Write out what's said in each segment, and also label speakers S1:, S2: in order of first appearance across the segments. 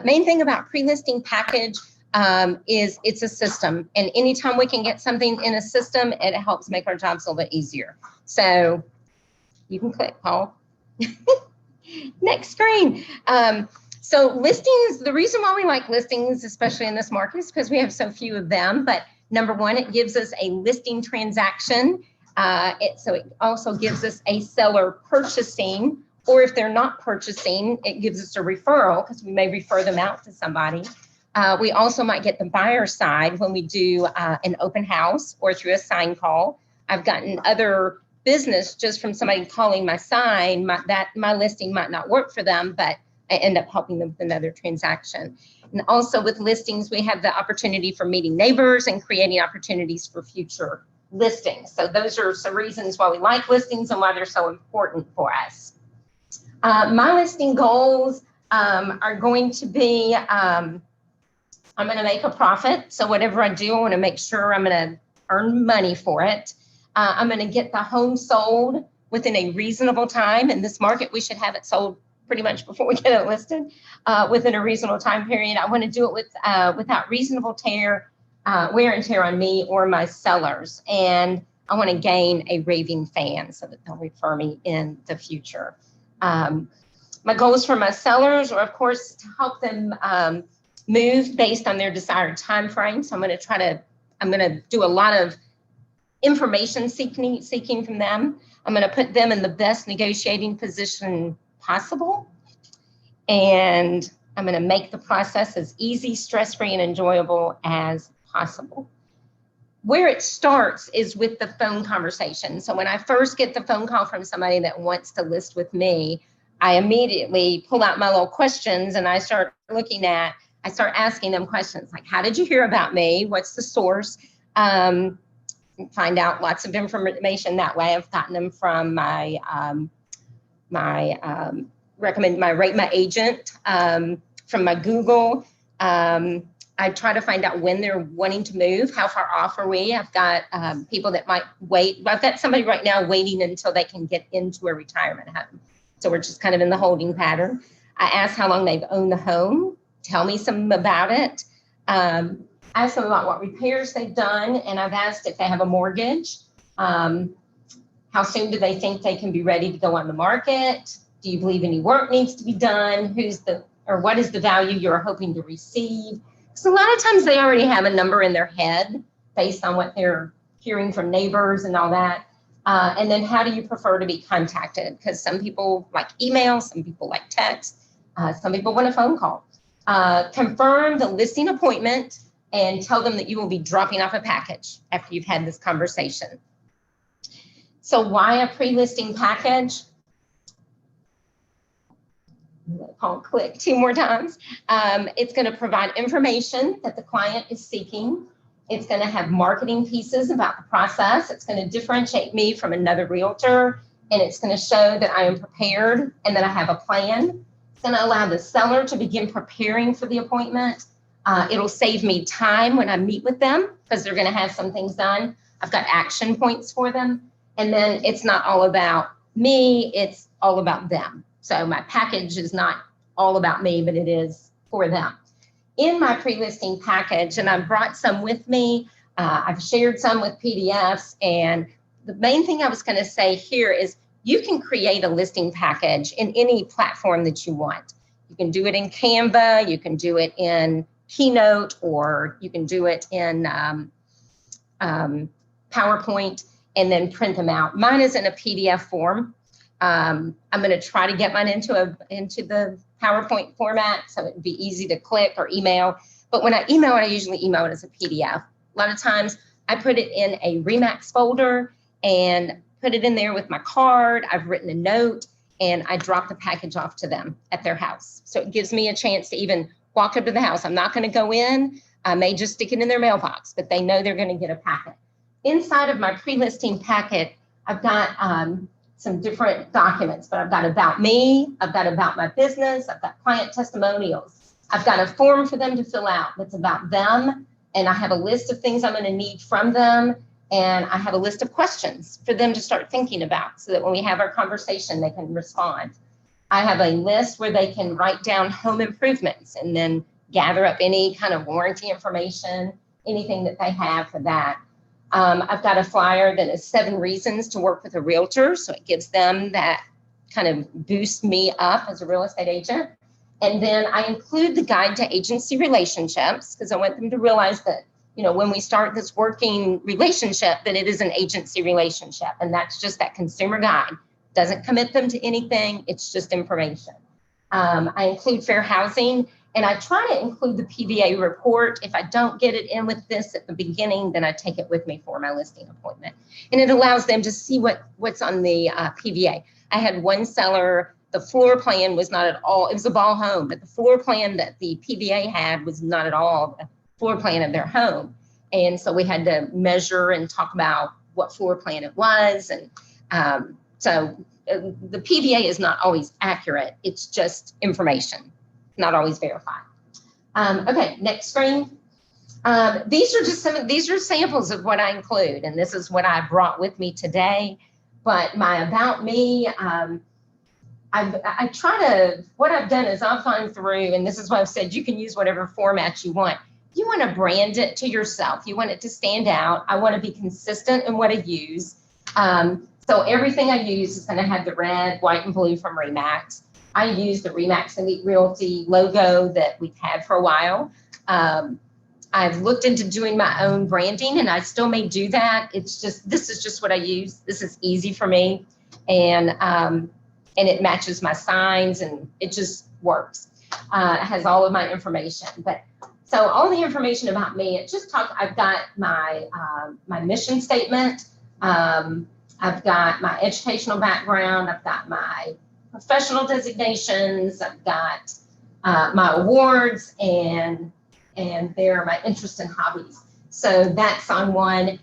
S1: Main thing about pre-listing package is it's a system, and anytime we can get something in a system, it helps make our jobs a little bit easier. So you can click, Paul. Next screen. So listings, the reason why we like listings, especially in this market, is because we have so few of them. But number one, it gives us a listing transaction. So it also gives us a seller purchasing, or if they're not purchasing, it gives us a referral because we may refer them out to somebody. We also might get the buyer side when we do an open house or through a sign call. I've gotten other business just from somebody calling my sign. My listing might not work for them, but I end up helping them with another transaction. And also with listings, we have the opportunity for meeting neighbors and creating opportunities for future listings. So those are some reasons why we like listings and why they're so important for us. My listing goals are going to be, I'm going to make a profit. So whatever I do, I want to make sure I'm going to earn money for it. I'm going to get the home sold within a reasonable time. In this market, we should have it sold pretty much before we get it listed within a reasonable time period. I want to do it with without reasonable wear and tear on me or my sellers. And I want to gain a raving fan so that they'll refer me in the future. My goals for my sellers are, of course, to help them move based on their desired time frame. So I'm going to do a lot of information seeking from them. I'm going to put them in the best negotiating position possible. And I'm going to make the process as easy, stress-free, and enjoyable as possible. Where it starts is with the phone conversation. So when I first get the phone call from somebody that wants to list with me, I immediately pull out my little questions and I start asking them questions like, how did you hear about me? What's the source? Find out lots of information that way. I've gotten them from my Rate My Agent, from my Google. I try to find out when they're wanting to move. How far off are we? I've got people that might wait. I've got somebody right now waiting until they can get into a retirement home. So we're just kind of in the holding pattern. I ask how long they've owned the home. Tell me something about it. Ask them about what repairs they've done. And I've asked if they have a mortgage. How soon do they think they can be ready to go on the market? Do you believe any work needs to be done? What is the value you're hoping to receive? So a lot of times they already have a number in their head based on what they're hearing from neighbors and all that. And then how do you prefer to be contacted? Because some people like email, some people like text, some people want a phone call. Confirm the listing appointment and tell them that you will be dropping off a package after you've had this conversation. So why a pre-listing package? I'll click 2 more times. It's going to provide information that the client is seeking. It's going to have marketing pieces about the process. It's going to differentiate me from another realtor, and it's going to show that I am prepared and that I have a plan. It's going to allow the seller to begin preparing for the appointment. It'll save me time when I meet with them because they're going to have some things done. I've got action points for them. And then it's not all about me, it's all about them. So my package is not all about me, but it is for them. In my pre-listing package, and I've brought some with me, I've shared some with PDFs, and the main thing I was going to say here is you can create a listing package in any platform that you want. You can do it in Canva, you can do it in Keynote, or you can do it in PowerPoint and then print them out. Mine is in a PDF form. I'm going to try to get mine into the PowerPoint format so it would be easy to click or email. But when I email it, I usually email it as a PDF. A lot of times I put it in a Remax folder and put it in there with my card. I've written a note and I drop the package off to them at their house. So it gives me a chance to even walk up to the house. I'm not going to go in. I may just stick it in their mailbox, but they know they're going to get a packet. Inside of my pre-listing packet, I've got some different documents, but I've got about me, I've got about my business, I've got client testimonials. I've got a form for them to fill out that's about them, and I have a list of things I'm going to need from them, and I have a list of questions for them to start thinking about so that when we have our conversation, they can respond. I have a list where they can write down home improvements and then gather up any kind of warranty information, anything that they have for that. I've got a flyer that is 7 reasons to work with a realtor. So it gives them that kind of boost me up as a real estate agent. And then I include the guide to agency relationships because I want them to realize that, you know, when we start this working relationship, that it is an agency relationship. And that's just that consumer guide. Doesn't commit them to anything. It's just information. I include fair housing. And I try to include the PVA report. If I don't get it in with this at the beginning, then I take it with me for my listing appointment. And it allows them to see what's on the PVA. I had one seller, the floor plan was not at all, it was a ball home, but the floor plan that the PVA had was not at all the floor plan of their home. And so we had to measure and talk about what floor plan it was. And so the PVA is not always accurate. It's just information, not always verified. Okay, next screen. These are just these are samples of what I include, and this is what I brought with me today. But my about me, I try to, what I've done is I've gone through, and this is what I've said, you can use whatever format you want. You want to brand it to yourself. You want it to stand out. I want to be consistent in what I use. So everything I use is going to have the red, white, and blue from RE/MAX. I use the RE/MAX Elite Realty logo that we've had for a while. I've looked into doing my own branding, and I still may do that. It's just, this is just what I use. This is easy for me, and it matches my signs, and it just works. It has all of my information. But so all the information about me, it just talks. I've got my my mission statement. I've got my educational background. I've got my professional designations. I've got my awards, and there are my interests and hobbies. So that's on one.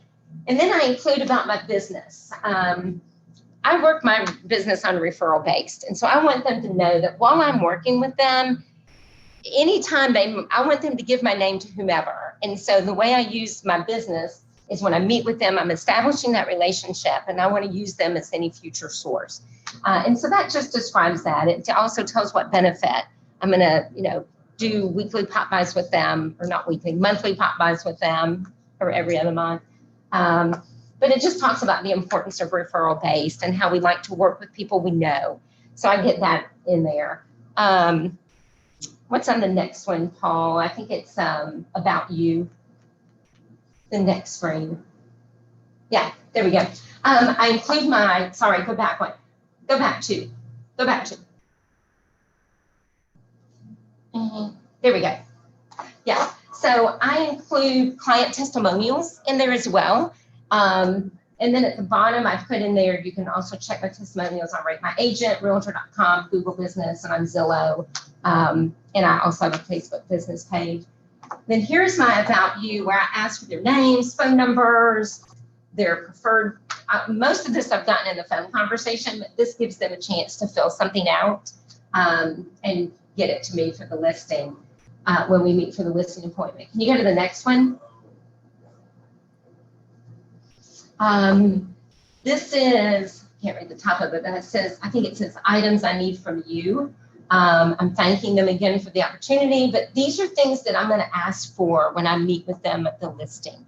S1: And then I include about my business. I work my business on referral based. And so I want them to know that while I'm working with them, anytime I want them to give my name to whomever. And so the way I use my business is when I meet with them, I'm establishing that relationship, and I want to use them as any future source. And so that just describes that. It also tells what benefit I'm going to, you know, do weekly pop-bys with them, or not weekly, monthly pop-bys with them, or every other month. But it just talks about the importance of referral based and how we like to work with people we know. So I get that in there. What's on the next one, Paul? I think it's about you. The next screen. Yeah, there we go. I include my, sorry, go back one. Go back two. Go back two. There we go. Yeah, so I include client testimonials in there as well. And then at the bottom, I've put in there, you can also check my testimonials on Rate My Agent, Realtor.com, Google Business, and on Zillow. And I also have a Facebook business page. Then here's my About You, where I ask for their names, phone numbers, their preferred. Most of this I've gotten in the phone conversation, but this gives them a chance to fill something out and get it to me for the listing when we meet for the listing appointment. Can you go to the next one? This is, I can't read the top of it, but it says, I think it says items I need from you. I'm thanking them again for the opportunity, but these are things that I'm going to ask for when I meet with them at the listing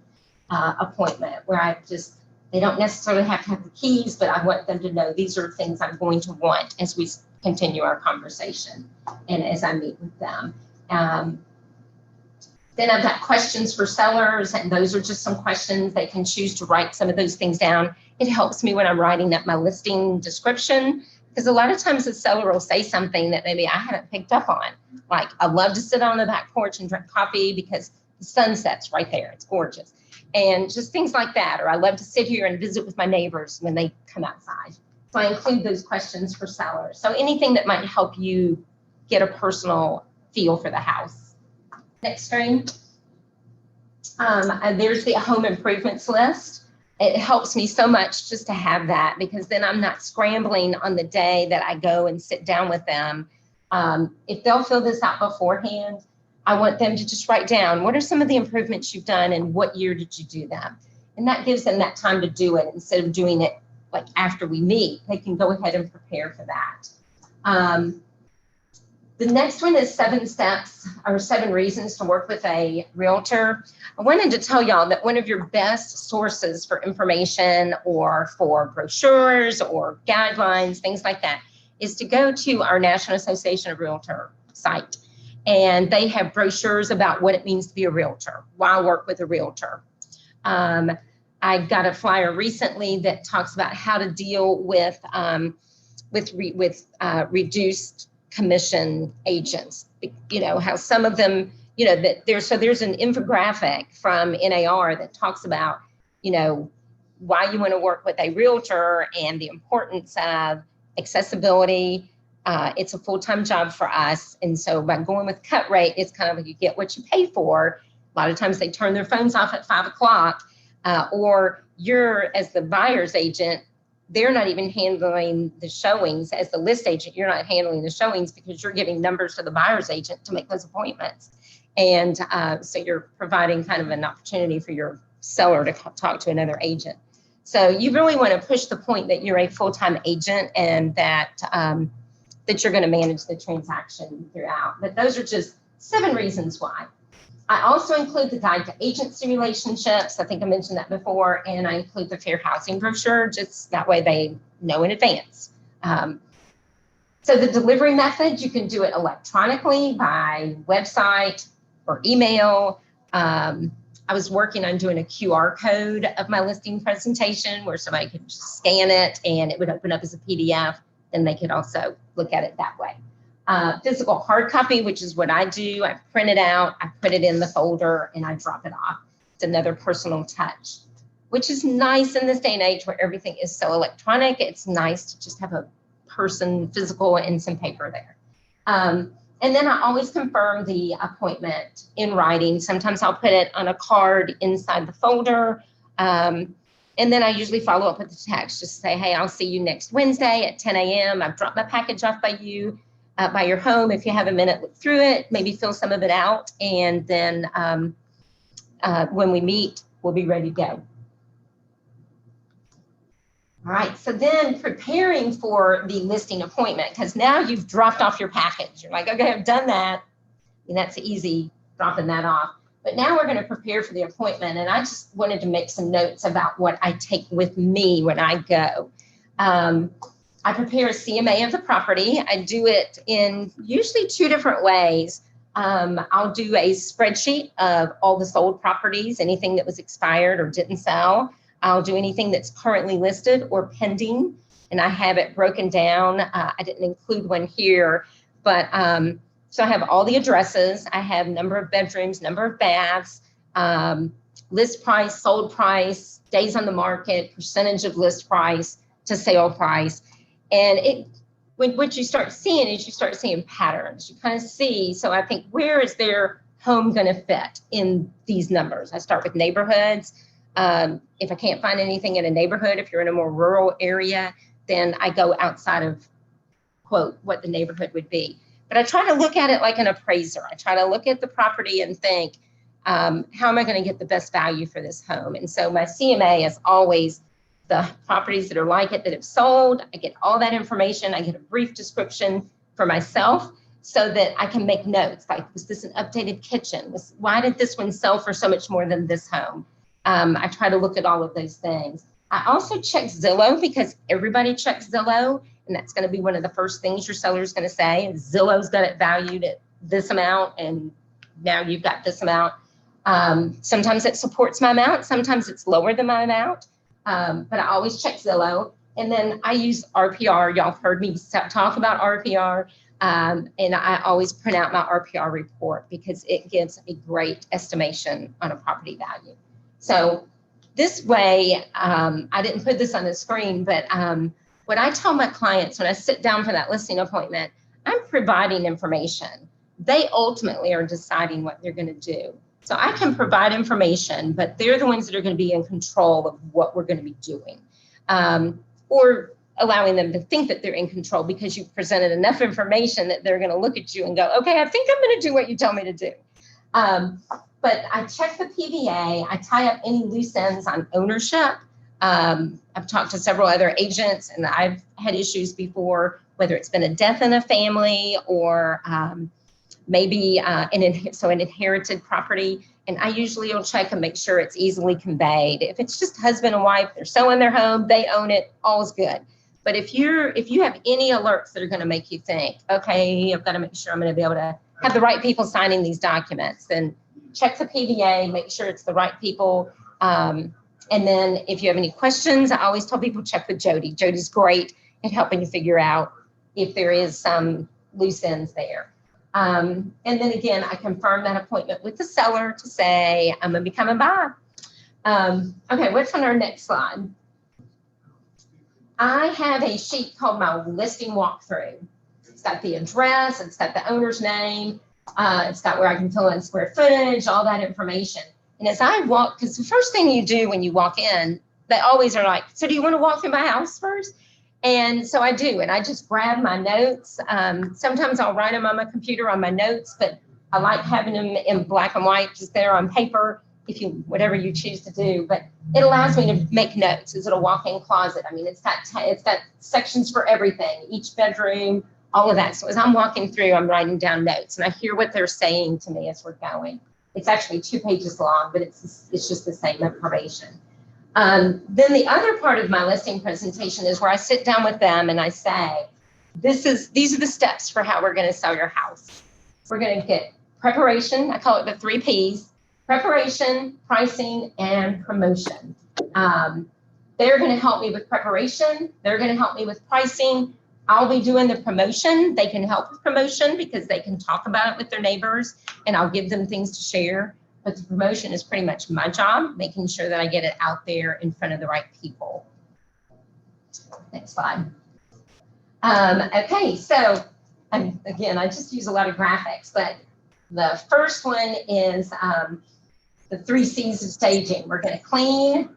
S1: appointment, where I just, they don't necessarily have to have the keys, but I want them to know these are things I'm going to want as we continue our conversation and as I meet with them. Then I've got questions for sellers, and those are just some questions. They can choose to write some of those things down. It helps me when I'm writing up my listing description, because a lot of times the seller will say something that maybe I haven't picked up on. Like, I love to sit on the back porch and drink coffee because the sun sets right there. It's gorgeous. And just things like that. Or I love to sit here and visit with my neighbors when they come outside. So I include those questions for sellers. So anything that might help you get a personal feel for the house. Next screen. There's the home improvements list. It helps me so much just to have that, because then I'm not scrambling on the day that I go and sit down with them. If they'll fill this out beforehand, I want them to just write down, what are some of the improvements you've done and what year did you do them? And that gives them that time to do it instead of doing it like after we meet. They can go ahead and prepare for that. The next one is 7 steps or 7 reasons to work with a realtor. I wanted to tell y'all that one of your best sources for information or for brochures or guidelines, things like that, is to go to our National Association of Realtor site. And they have brochures about what it means to be a realtor, why work with a realtor. I got a flyer recently that talks about how to deal with reduced commission agents. You know, how some of them, you know, that there's an infographic from NAR that talks about, you know, why you want to work with a realtor and the importance of accessibility. It's a full-time job for us. And so by going with cut rate, it's kind of like you get what you pay for. A lot of times they turn their phones off at 5 o'clock, or you're, as the buyer's agent, they're not even handling the showings. As the list agent, you're not handling the showings because you're giving numbers to the buyer's agent to make those appointments. And so you're providing kind of an opportunity for your seller to talk to another agent. So you really want to push the point that you're a full-time agent and that that you're going to manage the transaction throughout. But those are just 7 reasons why. I also include the guide to agency relationships. I think I mentioned that before. And I include the fair housing brochure, just that way they know in advance. So the delivery method, you can do it electronically by website or email. I was working on doing a QR code of my listing presentation where somebody could just scan it and it would open up as a PDF. Then they could also look at it that way. Physical hard copy, which is what I do. I print it out, I put it in the folder, and I drop it off. It's another personal touch, which is nice in this day and age where everything is so electronic. It's nice to just have a person, physical, and some paper there. And then I always confirm the appointment in writing. Sometimes I'll put it on a card inside the folder. And then I usually follow up with the text, just say, hey, I'll see you next Wednesday at 10 a.m. I've dropped my package off by you. By your home. If you have a minute, look through it, maybe fill some of it out, and then when we meet, we'll be ready to go. All right, so then preparing for the listing appointment, because now you've dropped off your package. You're like, okay, I've done that, and that's easy, dropping that off. But now we're going to prepare for the appointment, and I just wanted to make some notes about what I take with me when I go. I prepare a CMA of the property. I do it in usually 2 different ways. I'll do a spreadsheet of all the sold properties, anything that was expired or didn't sell. I'll do anything that's currently listed or pending, and I have it broken down. I didn't include one here, but so I have all the addresses. I have number of bedrooms, number of baths, list price, sold price, days on the market, percentage of list price to sale price. And what you start seeing is you start seeing patterns. You kind of see, so I think, where is their home going to fit in these numbers? I start with neighborhoods. If I can't find anything in a neighborhood, if you're in a more rural area, then I go outside of, quote, what the neighborhood would be. But I try to look at it like an appraiser. I try to look at the property and think, how am I going to get the best value for this home? And so my CMA is always the properties that are like it that have sold. I get all that information. I get a brief description for myself so that I can make notes. Like, was this an updated kitchen? Why did this one sell for so much more than this home? I try to look at all of those things. I also check Zillow because everybody checks Zillow, and that's going to be one of the first things your seller is going to say. Zillow's got it valued at this amount, and now you've got this amount. Sometimes it supports my amount. Sometimes it's lower than my amount. But I always check Zillow. And then I use RPR. Y'all have heard me talk about RPR. And I always print out my RPR report because it gives a great estimation on a property value. So this way, I didn't put this on the screen, but what I tell my clients when I sit down for that listing appointment, I'm providing information. They ultimately are deciding what they're going to do. So I can provide information, but they're the ones that are going to be in control of what we're going to be doing, or allowing them to think that they're in control because you've presented enough information that they're going to look at you and go, okay, I think I'm going to do what you tell me to do. But I check the PVA. I tie up any loose ends on ownership. I've talked to several other agents, and I've had issues before whether it's been a death in a family or maybe an inherited property. And I usually will check and make sure it's easily conveyed. If it's just husband and wife, they're selling their home, they own it, all's good. But if you have any alerts that are going to make you think, okay, I've got to make sure I'm going to be able to have the right people signing these documents, then check the PVA, make sure it's the right people. And then if you have any questions, I always tell people check with Jody. Jody's great at helping you figure out if there is some loose ends there. And then again, I confirm that appointment with the seller to say, I'm going to be coming by. Okay, what's on our next slide? I have a sheet called my listing walkthrough. It's got the address, it's got the owner's name, it's got where I can fill in square footage, all that information. And as I walk, because the first thing you do when you walk in, they always are like, so do you want to walk through my house first? And so I do, and I just grab my notes. Sometimes I'll write them on my computer on my notes, but I like having them in black and white, just there on paper, whatever you choose to do. But it allows me to make notes. Is it a walk-in closet? I mean, it's got sections for everything, each bedroom, all of that. So as I'm walking through, I'm writing down notes, and I hear what they're saying to me as we're going. It's actually 2 pages long, but it's just the same information. Then the other part of my listing presentation is where I sit down with them and I say, these are the steps for how we're going to sell your house. We're going to get preparation. I call it the 3 Ps: preparation, pricing, and promotion. They're going to help me with preparation. They're going to help me with pricing. I'll be doing the promotion. They can help with promotion because they can talk about it with their neighbors, and I'll give them things to share. But the promotion is pretty much my job, making sure that I get it out there in front of the right people. Next slide. Okay, so again, I just use a lot of graphics, but the first one is the 3 C's of staging. We're going to clean.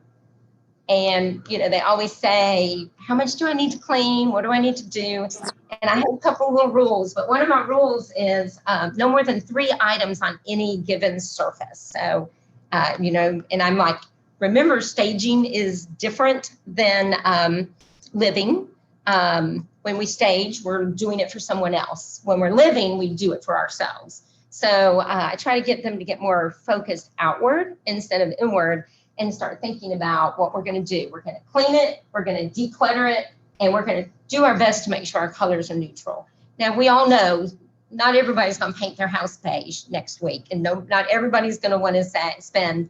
S1: And, they always say, how much do I need to clean? What do I need to do? And I have a couple of little rules, but one of my rules is no more than 3 items on any given surface. So, and I'm like, remember, staging is different than living. When we stage, we're doing it for someone else. When we're living, we do it for ourselves. So I try to get them to get more focused outward instead of inward, and start thinking about what we're going to do. We're going to clean it, we're going to declutter it, and we're going to do our best to make sure our colors are neutral. Now, we all know not everybody's going to paint their house beige next week, and not everybody's going to want to spend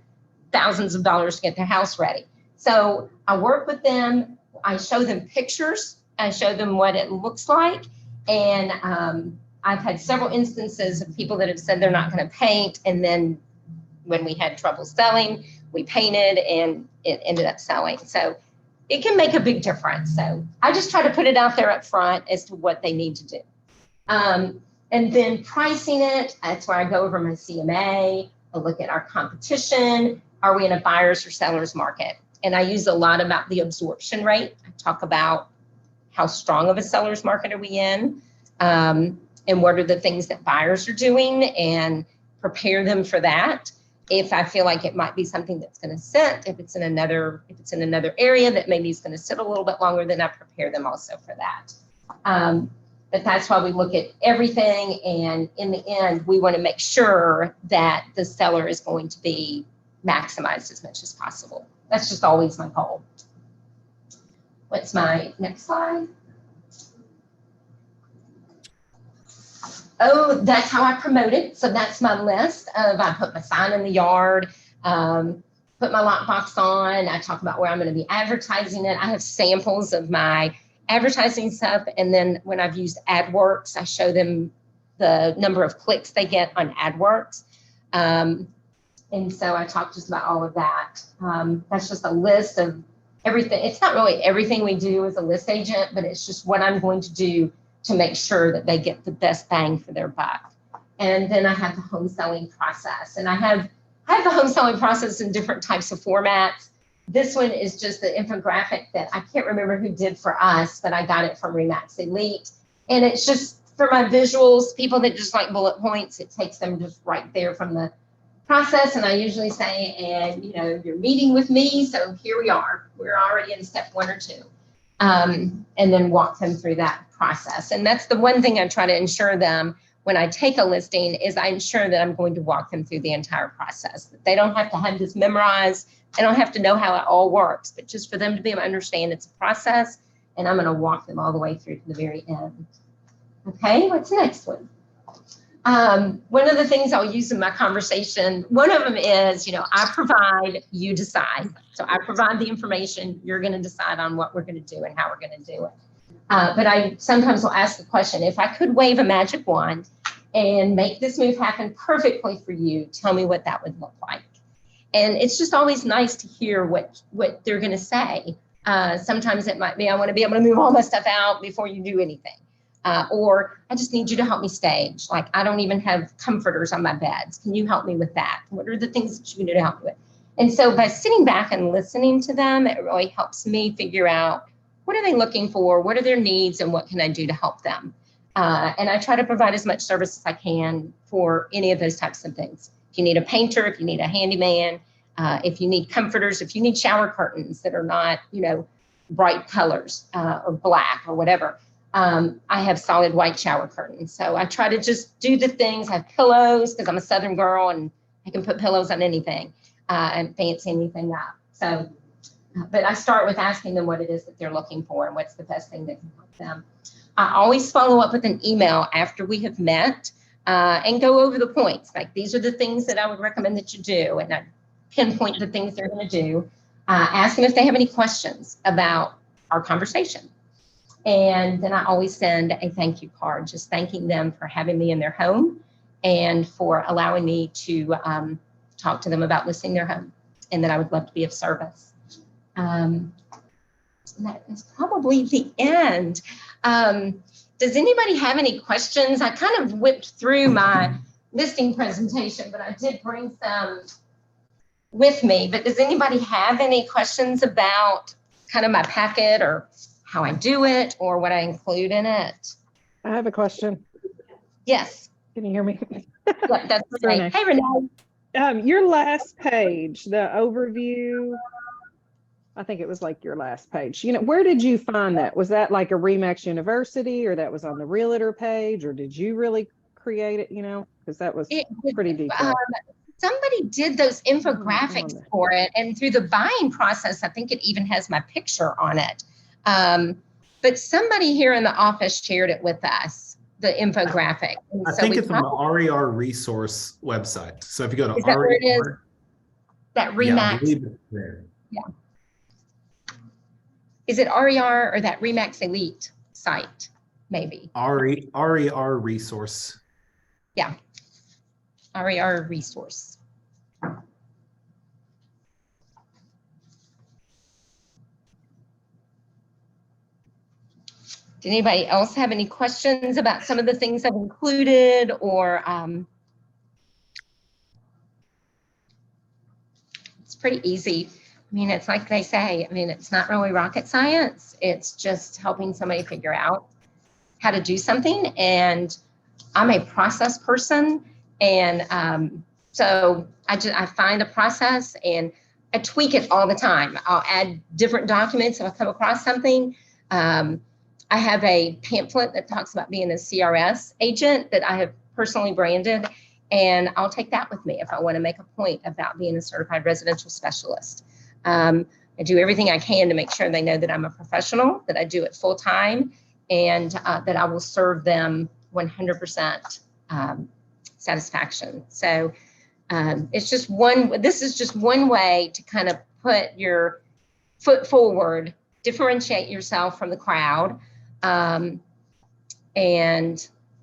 S1: thousands of dollars to get their house ready. So I work with them, I show them pictures, I show them what it looks like, and I've had several instances of people that have said they're not going to paint, and then when we had trouble selling, we painted and it ended up selling. So it can make a big difference. So I just try to put it out there up front as to what they need to do. And then pricing it, that's where I go over my CMA, I look at our competition. Are we in a buyer's or seller's market? And I use a lot about the absorption rate. I talk about how strong of a seller's market are we in, and what are the things that buyers are doing, and prepare them for that. If I feel like it might be something that's going to sit, if it's in another area that maybe is going to sit a little bit longer, then I prepare them also for that. But that's why we look at everything, and in the end, we want to make sure that the seller is going to be maximized as much as possible. That's just always my goal. What's my next slide? Oh, that's how I promote it. So that's my list of, I put my sign in the yard, put my lockbox on. I talk about where I'm going to be advertising it. I have samples of my advertising stuff. And then when I've used AdWorks, I show them the number of clicks they get on AdWorks. And so I talk just about all of that. That's just a list of everything. It's not really everything we do as a list agent, but it's just what I'm going to do to make sure that they get the best bang for their buck. And then I have the home selling process. And I have the home selling process in different types of formats. This one is just the infographic that I can't remember who did for us, but I got it from Remax Elite. And it's just for my visuals, people that just like bullet points, it takes them just right there from the process. And I usually say, and you're meeting with me, so here we are. We're already in step 1 or 2. and then walk them through that process. And that's the one thing I try to ensure them when I take a listing is I ensure that I'm going to walk them through the entire process. That they don't have to have this memorized. They don't have to know how it all works, but just for them to be able to understand it's a process, and I'm going to walk them all the way through to the very end. Okay, what's the next one? One of the things I'll use in my conversation, one of them is, I provide, you decide. So I provide the information, you're going to decide on what we're going to do and how we're going to do it. But I sometimes will ask the question, if I could wave a magic wand and make this move happen perfectly for you, tell me what that would look like. And it's just always nice to hear what they're going to say. Sometimes it might be, I want to be able to move all my stuff out before you do anything. Or I just need you to help me stage. Like, I don't even have comforters on my beds. Can you help me with that? What are the things that you can do to help me with? And so by sitting back and listening to them, it really helps me figure out what are they looking for? What are their needs? And what can I do to help them? And I try to provide as much service as I can for any of those types of things. If you need a painter, if you need a handyman, if you need comforters, if you need shower curtains that are not, bright colors or black or whatever. I have solid white shower curtains. So I try to just do the things. I have pillows because I'm a Southern girl and I can put pillows on anything and fancy anything up. So, but I start with asking them what it is that they're looking for and what's the best thing that can help them. I always follow up with an email after we have met and go over the points. Like, these are the things that I would recommend that you do. And I pinpoint the things they're going to do. Ask them if they have any questions about our conversation. And then I always send a thank you card, just thanking them for having me in their home and for allowing me to talk to them about listing their home, and that I would love to be of service. That is probably the end. Does anybody have any questions? I kind of whipped through my listing presentation, but I did bring some with me. But does anybody have any questions about kind of my packet or how I do it or what I include in it?
S2: I have a question.
S1: Yes.
S2: Can you hear me?
S1: Yeah, that's Renee. Hey, Renee.
S2: Your last page, the overview, I think it was like your last page. Where did you find that? Was that like a RE/MAX University, or that was on the Realtor page, or did you really create it? Because that was pretty detailed.
S1: Somebody did those infographics for it, and through the buying process, I think it even has my picture on it. But somebody here in the office shared it with us, the infographic. And
S3: I think it's on the RER resource website. So if you go to
S1: RER, where it is? That RE/MAX.
S3: Yeah, I believe it's there.
S1: Yeah. Is it RER or that RE/MAX Elite site? Maybe.
S3: RER resource.
S1: Yeah. RER resource. Did anybody else have any questions about some of the things I've included, or it's pretty easy. I mean, it's like they say, it's not really rocket science. It's just helping somebody figure out how to do something. And I'm a process person. And so I find a process and I tweak it all the time. I'll add different documents if I come across something. I have a pamphlet that talks about being a CRS agent that I have personally branded, and I'll take that with me if I want to make a point about being a certified residential specialist. I do everything I can to make sure they know that I'm a professional, that I do it full time, and that I will serve them 100% satisfaction. So this is just one way to kind of put your foot forward, differentiate yourself from the crowd, and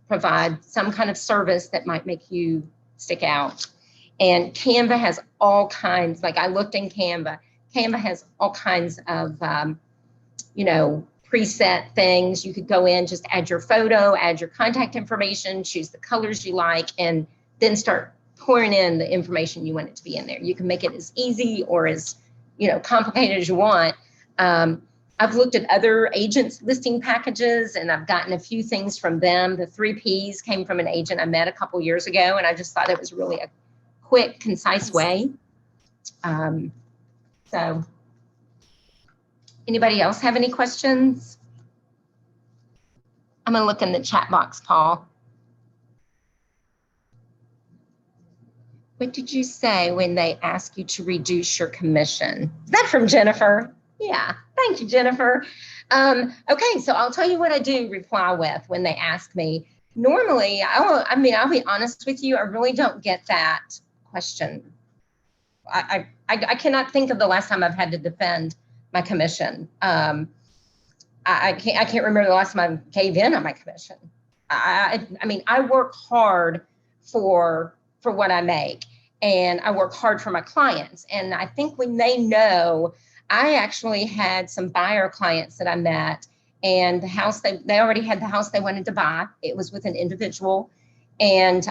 S1: provide some kind of service that might make you stick out. And Canva has all kinds, like I looked in Canva has all kinds of, preset things. You could go in, just add your photo, add your contact information, choose the colors you like, and then start pouring in the information you want it to be in there. You can make it as easy or as, complicated as you want. I've looked at other agents' listing packages, and I've gotten a few things from them. The 3 Ps came from an agent I met a couple years ago, and I just thought it was really a quick, concise way. So Anybody else have any questions? I'm gonna look in the chat box, Paul. What did you say when they ask you to reduce your commission? Is that from Jennifer? Yeah, thank you, Jennifer. Okay, so I'll tell you what I do reply with when they ask me. Normally, I'll be honest with you, I really don't get that question. I cannot think of the last time I've had to defend my commission. I can't remember the last time I gave in on my commission. I mean, I work hard for what I make, and I work hard for my clients. And I think when they know, I actually had some buyer clients that I met, and the house they already had the house they wanted to buy. It was with an individual, and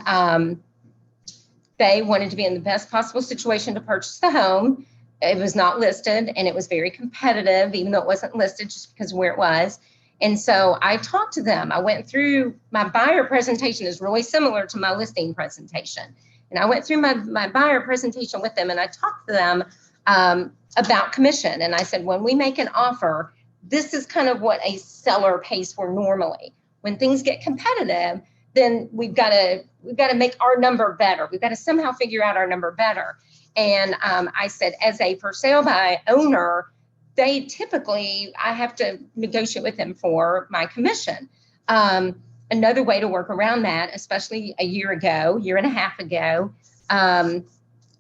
S1: they wanted to be in the best possible situation to purchase the home. It was not listed, and it was very competitive, even though it wasn't listed, just because of where it was. And so I talked to them. I went through my buyer presentation is really similar to my listing presentation. And I went through my buyer presentation with them, and I talked to them about commission. And I said, when we make an offer, this is kind of what a seller pays for normally. When things get competitive, then we've got to make our number better. We've got to somehow figure out our number better. And I said, as a for sale by owner, they typically, I have to negotiate with them for my commission. Another way to work around that, especially a year and a half ago, I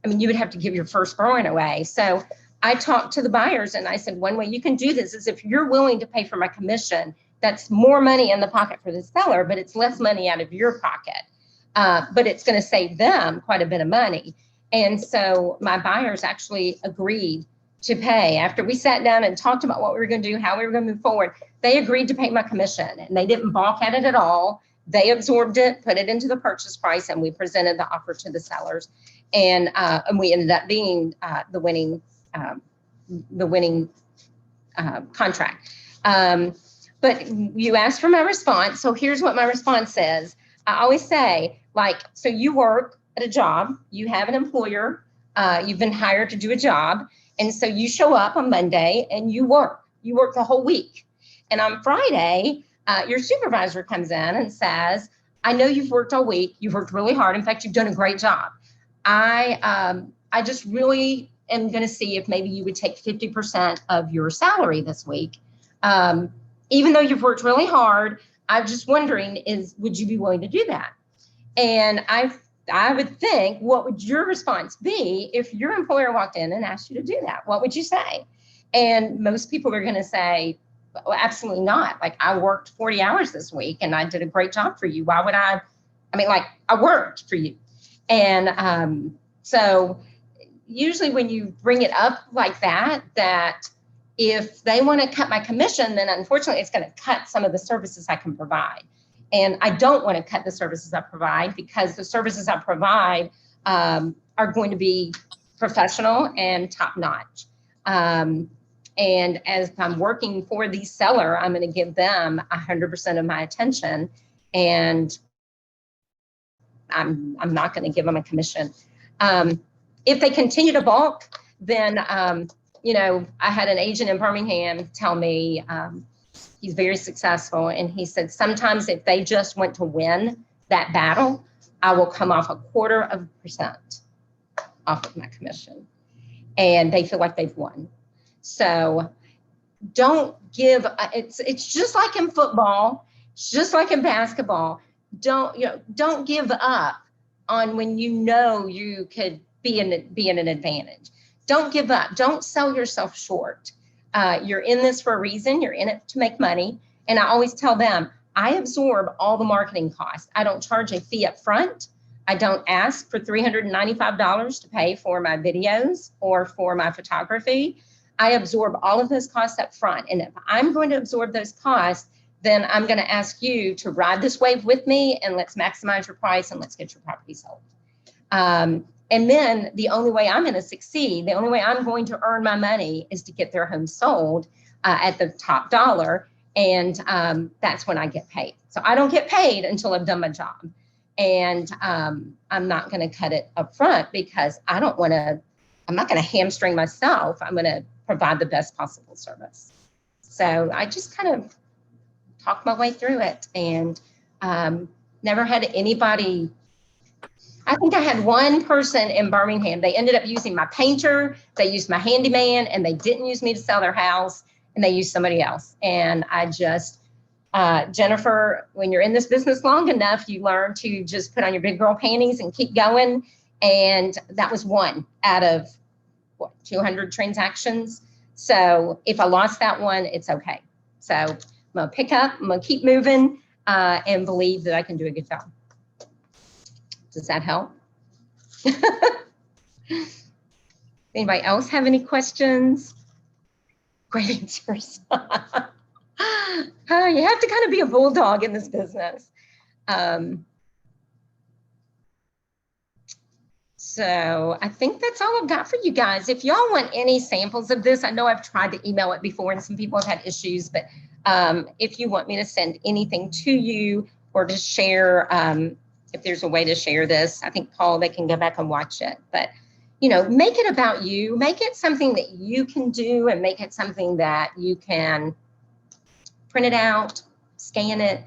S1: mean, you would have to give your firstborn away. So I talked to the buyers and I said, one way you can do this is if you're willing to pay for my commission, that's more money in the pocket for the seller, but it's less money out of your pocket. But it's going to save them quite a bit of money. And so my buyers actually agreed to pay. After we sat down and talked about what we were going to do, how we were going to move forward, they agreed to pay my commission, and they didn't balk at it at all. They absorbed it, put it into the purchase price, and we presented the offer to the sellers. And we ended up being the winning contract. But you asked for my response. So here's what my response says. I always say, like, so you work at a job, you have an employer, you've been hired to do a job. And so you show up on Monday and you work the whole week. And on Friday, your supervisor comes in and says, I know you've worked all week. You've worked really hard. In fact, you've done a great job. I just really am going to see if maybe you would take 50% of your salary this week. Even though you've worked really hard, I'm just wondering would you be willing to do that? And I would think, what would your response be if your employer walked in and asked you to do that? What would you say? And most people are going to say, well, absolutely not. Like, I worked 40 hours this week and I did a great job for you. Why would I mean, like, I worked for you. And so usually when you bring it up like that if they want to cut my commission, then unfortunately it's going to cut some of the services I can provide. And I don't want to cut the services I provide, because the services I provide are going to be professional and top-notch. And as I'm working for the seller, I'm going to give them 100% of my attention, and I'm not going to give them a commission. If they continue to balk, then you know, I had an agent in Birmingham tell me, he's very successful, and he said, sometimes if they just want to win that battle, I will come off 0.25% off of my commission, and they feel like they've won. So don't give, it's just like in football, it's just like in basketball. Don't give up on when you know you could be in an advantage. Don't give up. Don't sell yourself short. You're in this for a reason. You're in it to make money. And I always tell them, I absorb all the marketing costs. I don't charge a fee up front. I don't ask for $395 to pay for my videos or for my photography. I absorb all of those costs up front. And if I'm going to absorb those costs, then I'm going to ask you to ride this wave with me, and let's maximize your price and let's get your property sold. And then the only way I'm going to succeed, the only way I'm going to earn my money is to get their home sold at the top dollar. And that's when I get paid. So I don't get paid until I've done my job. And I'm not going to cut it up front, because I'm not going to hamstring myself. I'm going to provide the best possible service. So I just kind of talked my way through it, and never had anybody. I think I had one person in Birmingham. They ended up using my painter, they used my handyman, and they didn't use me to sell their house, and they used somebody else. And I just, Jennifer, when you're in this business long enough, you learn to just put on your big girl panties and keep going. And that was one out of what, 200 transactions. So if I lost that one, it's okay. So I'm gonna pick up, I'm gonna keep moving, and believe that I can do a good job. Does that help? Anybody else have any questions? Great answers. You have to kind of be a bulldog in this business. So I think that's all I've got for you guys. If y'all want any samples of this, I know I've tried to email it before and some people have had issues, but if you want me to send anything to you or to share, if there's a way to share this, I think Paul, they can go back and watch it. But, you know, make it about you, make it something that you can do, and make it something that you can print it out, scan it,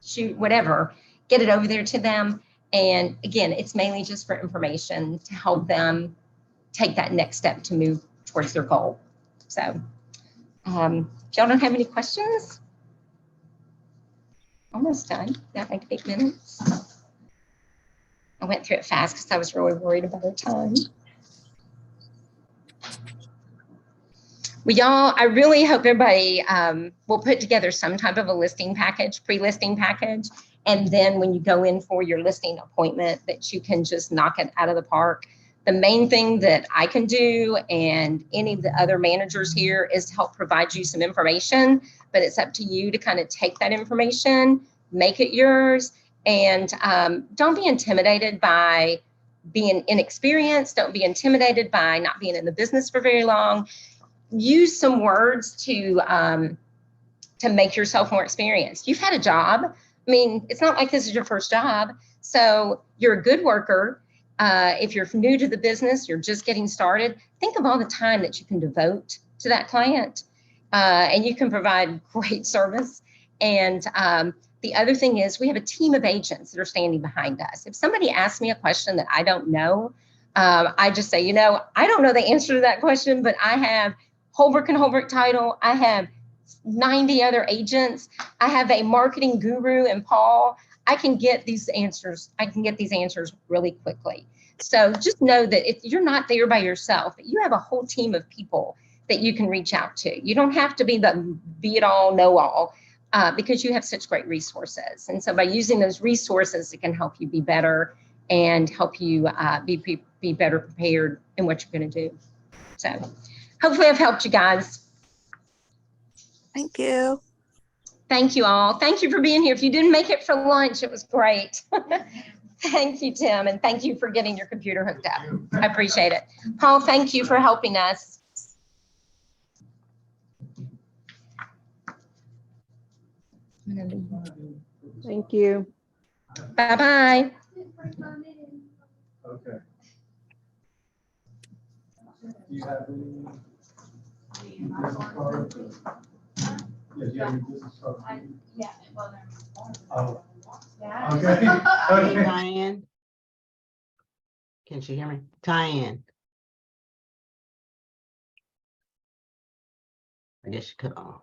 S1: shoot, whatever, get it over there to them. And again, it's mainly just for information to help them take that next step to move towards their goal. So if y'all don't have any questions, almost done. Got like 8 minutes. I went through it fast because I was really worried about our time. Well, y'all, I really hope everybody will put together some type of a listing package, pre-listing package. And then when you go in for your listing appointment, that you can just knock it out of the park. The main thing that I can do, and any of the other managers here, is to help provide you some information, but it's up to you to kind of take that information, make it yours, and don't be intimidated by being inexperienced. Don't be intimidated by not being in the business for very long. Use some words to make yourself more experienced. You've had a job. I mean, it's not like this is your first job. So you're a good worker. If you're new to the business, you're just getting started, think of all the time that you can devote to that client, and you can provide great service. And the other thing is, we have a team of agents that are standing behind us. If somebody asks me a question that I don't know, I just say, you know, I don't know the answer to that question, but I have Holbrook and Holbrook Title. I have 90 other agents. I have a marketing guru in Paul. I can get these answers. I can get these answers really quickly. So just know that if you're not there by yourself, you have a whole team of people that you can reach out to. You don't have to be the be-it-all, know-all, because you have such great resources. And so by using those resources, it can help you be better and help you be better prepared in what you're going to do. So hopefully I've helped you guys.
S4: Thank you.
S1: Thank you all. Thank you for being here. If you didn't make it for lunch, it was great. Thank you, Tim, and thank you for getting your computer hooked up. I appreciate it. Paul, thank you for helping us.
S2: Thank you.
S1: Bye-bye.
S5: Okay. Do you have any business card? Yeah, do you have any business card?
S6: Yeah, well,
S5: Oh,
S6: yeah.
S5: okay.
S7: Hey,
S5: Okay.
S7: Diane. Can she hear me? Diane. I guess she could. Oh.